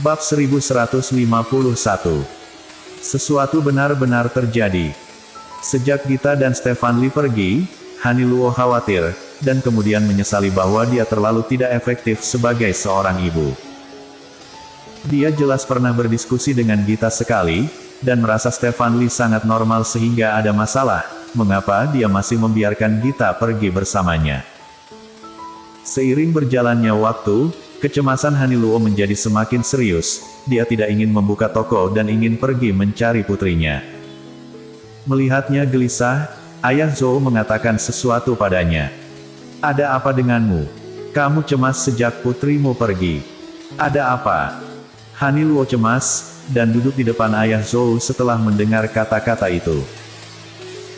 Bab 1151. Sesuatu benar-benar terjadi. Sejak Gita dan Stefan Lee pergi, Haniluo khawatir, dan kemudian menyesali bahwa dia terlalu tidak efektif sebagai seorang ibu. Dia jelas pernah berdiskusi dengan Gita sekali, dan merasa Stefan Lee sangat normal sehingga ada masalah, mengapa dia masih membiarkan Gita pergi bersamanya. Seiring berjalannya waktu, kecemasan Haniluo menjadi semakin serius, dia tidak ingin membuka toko dan ingin pergi mencari putrinya. Melihatnya gelisah, ayah Zhou mengatakan sesuatu padanya. "Ada apa denganmu? Kamu cemas sejak putrimu pergi. Ada apa?" Haniluo cemas, dan duduk di depan ayah Zhou setelah mendengar kata-kata itu.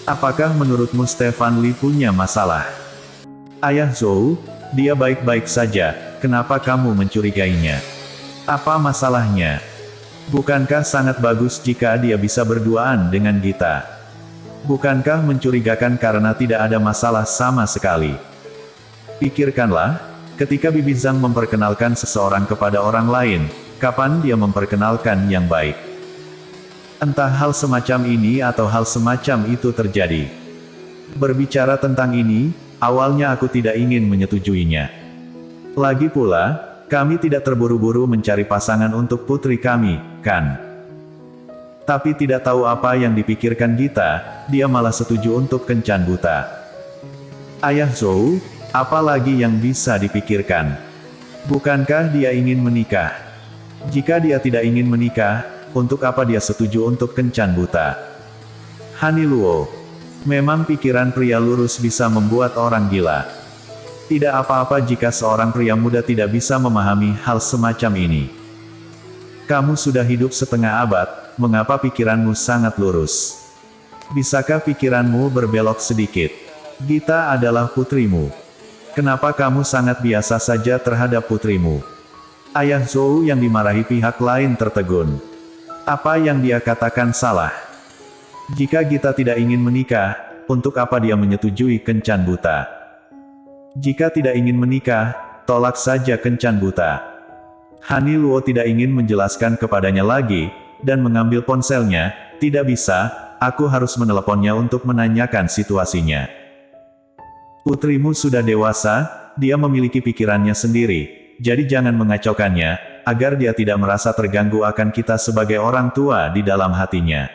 "Apakah menurutmu Stefan Lee punya masalah?" "Ayah Zhou, dia baik-baik saja, kenapa kamu mencurigainya? Apa masalahnya? Bukankah sangat bagus jika dia bisa berduaan dengan Gita? Bukankah mencurigakan karena tidak ada masalah sama sekali? Pikirkanlah, ketika Bibi Zhang memperkenalkan seseorang kepada orang lain, kapan dia memperkenalkan yang baik? Entah hal semacam ini atau hal semacam itu terjadi. Berbicara tentang ini, awalnya aku tidak ingin menyetujuinya. Lagi pula, kami tidak terburu-buru mencari pasangan untuk putri kami, kan? Tapi tidak tahu apa yang dipikirkan Gita, dia malah setuju untuk kencan buta." "Ayah Zhou, apa lagi yang bisa dipikirkan? Bukankah dia ingin menikah? Jika dia tidak ingin menikah, untuk apa dia setuju untuk kencan buta?" "Haniluo, memang pikiran pria lurus bisa membuat orang gila. Tidak apa-apa jika seorang pria muda tidak bisa memahami hal semacam ini. Kamu sudah hidup setengah abad, mengapa pikiranmu sangat lurus? Bisakah pikiranmu berbelok sedikit? Gita adalah putrimu. Kenapa kamu sangat biasa saja terhadap putrimu?" Ayah Zhou yang dimarahi pihak lain tertegun. Apa yang dia katakan salah? Jika Gita tidak ingin menikah, untuk apa dia menyetujui kencan buta? Jika tidak ingin menikah, tolak saja kencan buta. Haniluo tidak ingin menjelaskan kepadanya lagi, dan mengambil ponselnya. "Tidak bisa, aku harus meneleponnya untuk menanyakan situasinya. Putrimu sudah dewasa, dia memiliki pikirannya sendiri, jadi jangan mengacaukannya, agar dia tidak merasa terganggu akan kita sebagai orang tua di dalam hatinya.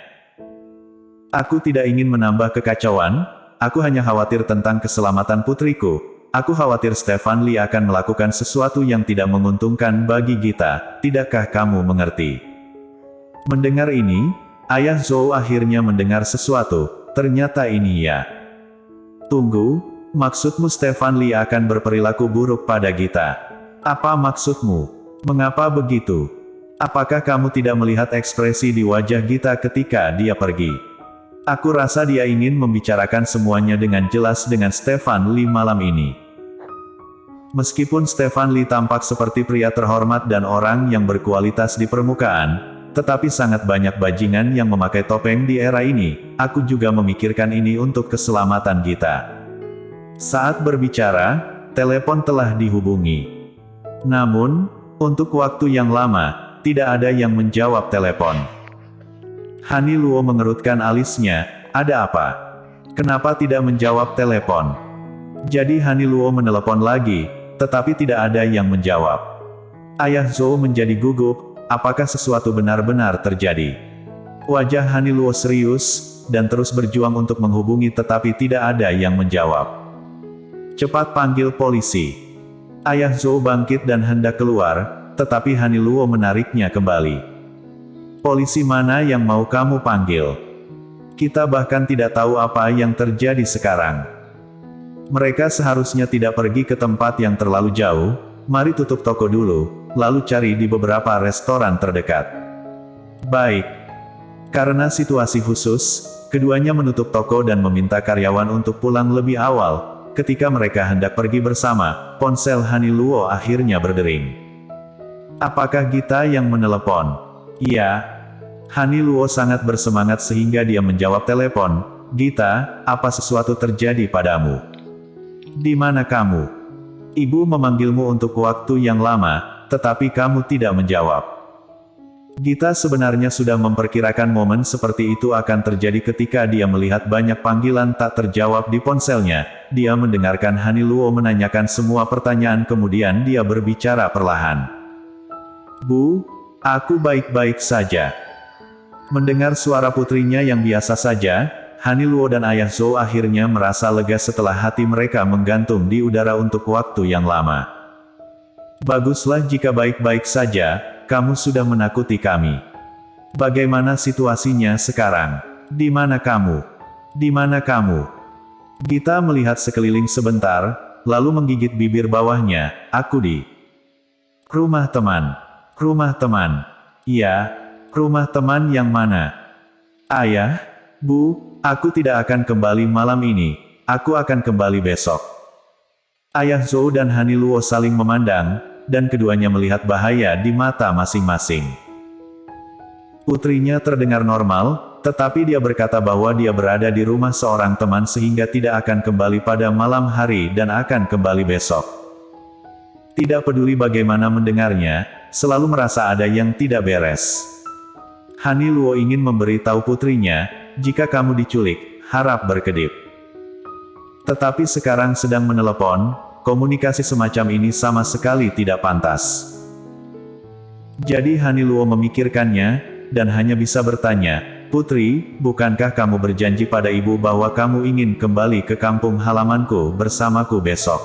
Aku tidak ingin menambah kekacauan, aku hanya khawatir tentang keselamatan putriku. Aku khawatir Stefan Lee akan melakukan sesuatu yang tidak menguntungkan bagi Gita, tidakkah kamu mengerti?" Mendengar ini, ayah Zhou akhirnya mendengar sesuatu, ternyata ini ya. "Tunggu, maksudmu Stefan Lee akan berperilaku buruk pada Gita? Apa maksudmu? Mengapa begitu? Apakah kamu tidak melihat ekspresi di wajah Gita ketika dia pergi? Aku rasa dia ingin membicarakan semuanya dengan jelas dengan Stefan Lee malam ini." Meskipun Stefan Lee tampak seperti pria terhormat dan orang yang berkualitas di permukaan, tetapi sangat banyak bajingan yang memakai topeng di era ini. Aku juga memikirkan ini untuk keselamatan Gita. Saat berbicara, telepon telah dihubungi. Namun, untuk waktu yang lama, tidak ada yang menjawab telepon. Haniluo mengerutkan alisnya. "Ada apa? Kenapa tidak menjawab telepon?" Jadi Haniluo menelepon lagi, tetapi tidak ada yang menjawab. Ayah Zhou menjadi gugup, apakah sesuatu benar-benar terjadi? Wajah Haniluo serius, dan terus berjuang untuk menghubungi tetapi tidak ada yang menjawab. "Cepat panggil polisi." Ayah Zhou bangkit dan hendak keluar, tetapi Haniluo menariknya kembali. "Polisi mana yang mau kamu panggil? Kita bahkan tidak tahu apa yang terjadi sekarang. Mereka seharusnya tidak pergi ke tempat yang terlalu jauh. Mari tutup toko dulu, lalu cari di beberapa restoran terdekat." "Baik." Karena situasi khusus, keduanya menutup toko dan meminta karyawan untuk pulang lebih awal. Ketika mereka hendak pergi bersama, ponsel Haniluo akhirnya berdering. "Apakah Gita yang menelepon?" "Iya." Haniluo sangat bersemangat sehingga dia menjawab telepon. "Gita, apa sesuatu terjadi padamu? Di mana kamu? Ibu memanggilmu untuk waktu yang lama, tetapi kamu tidak menjawab." Gita sebenarnya sudah memperkirakan momen seperti itu akan terjadi ketika dia melihat banyak panggilan tak terjawab di ponselnya. Dia mendengarkan Haniluo menanyakan semua pertanyaan kemudian dia berbicara perlahan. Bu, aku baik-baik saja. Mendengar suara putrinya yang biasa saja, Haniluo dan Ayah Zhou akhirnya merasa lega setelah hati mereka menggantung di udara untuk waktu yang lama. Baguslah jika baik-baik saja, kamu sudah menakuti kami. Bagaimana situasinya sekarang? Di mana kamu? Di mana kamu? Gita melihat sekeliling sebentar, lalu menggigit bibir bawahnya. Aku di rumah teman. Rumah teman. Iya, rumah teman yang mana? Ayah, Bu, aku tidak akan kembali malam ini. Aku akan kembali besok. Ayah Zhou dan Haniluo saling memandang, dan keduanya melihat bahaya di mata masing-masing. Putrinya terdengar normal, tetapi dia berkata bahwa dia berada di rumah seorang teman sehingga tidak akan kembali pada malam hari dan akan kembali besok. Tidak peduli bagaimana mendengarnya, selalu merasa ada yang tidak beres. Haniluo ingin memberitahu putrinya, jika kamu diculik, harap berkedip. Tetapi sekarang sedang menelepon, komunikasi semacam ini sama sekali tidak pantas. Jadi Haniluo memikirkannya, dan hanya bisa bertanya, Putri, bukankah kamu berjanji pada ibu bahwa kamu ingin kembali ke kampung halamanku bersamaku besok?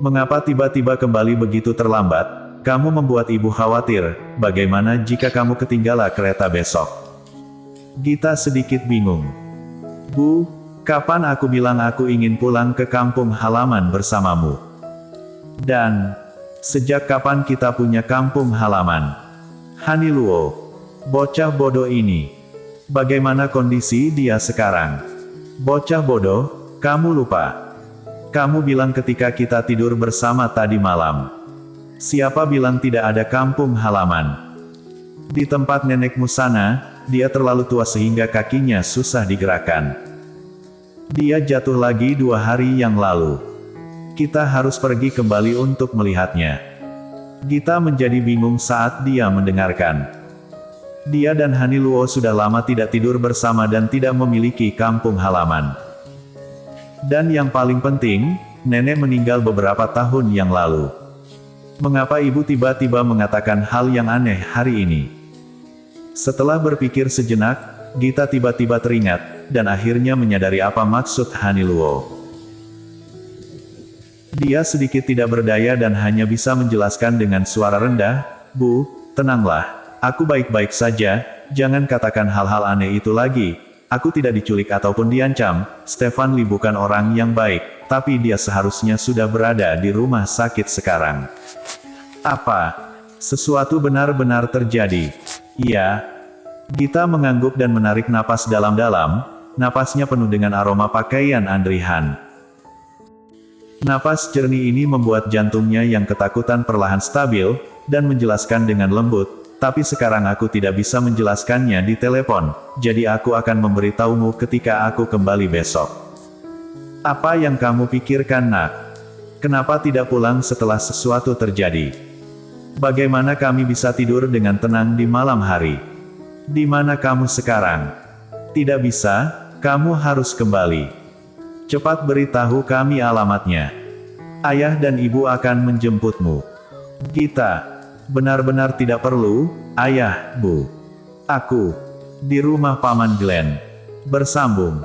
Mengapa tiba-tiba kembali begitu terlambat? Kamu membuat ibu khawatir, bagaimana jika kamu ketinggalan kereta besok? Gita sedikit bingung. Bu, kapan aku bilang aku ingin pulang ke kampung halaman bersamamu? Dan, sejak kapan kita punya kampung halaman? Haniluo, bocah bodoh ini. Bagaimana kondisi dia sekarang? Bocah bodoh, kamu lupa. Kamu bilang ketika kita tidur bersama tadi malam. Siapa bilang tidak ada kampung halaman? Di tempat nenekmu sana, dia terlalu tua sehingga kakinya susah digerakkan. Dia jatuh lagi 2 hari yang lalu. Kita harus pergi kembali untuk melihatnya. Gita menjadi bingung saat dia mendengarkan. Dia dan Haniluo sudah lama tidak tidur bersama dan tidak memiliki kampung halaman. Dan yang paling penting, nenek meninggal beberapa tahun yang lalu. Mengapa ibu tiba-tiba mengatakan hal yang aneh hari ini? Setelah berpikir sejenak, Gita tiba-tiba teringat, dan akhirnya menyadari apa maksud Haniluo. Dia sedikit tidak berdaya dan hanya bisa menjelaskan dengan suara rendah, Bu, tenanglah, aku baik-baik saja, jangan katakan hal-hal aneh itu lagi, aku tidak diculik ataupun diancam, Stefan Li bukan orang yang baik, tapi dia seharusnya sudah berada di rumah sakit sekarang. Apa? Sesuatu benar-benar terjadi. Iya. Gita mengangguk dan menarik napas dalam-dalam, napasnya penuh dengan aroma pakaian Andrihan. Napas jernih ini membuat jantungnya yang ketakutan perlahan stabil, dan menjelaskan dengan lembut, tapi sekarang aku tidak bisa menjelaskannya di telepon, jadi aku akan memberitahumu ketika aku kembali besok. Apa yang kamu pikirkan, nak? Kenapa tidak pulang setelah sesuatu terjadi? Bagaimana kami bisa tidur dengan tenang di malam hari? Di mana kamu sekarang? Tidak bisa, kamu harus kembali. Cepat beritahu kami alamatnya. Ayah dan ibu akan menjemputmu. Gita, benar-benar tidak perlu, ayah, bu. Aku, di rumah Paman Glenn. Bersambung.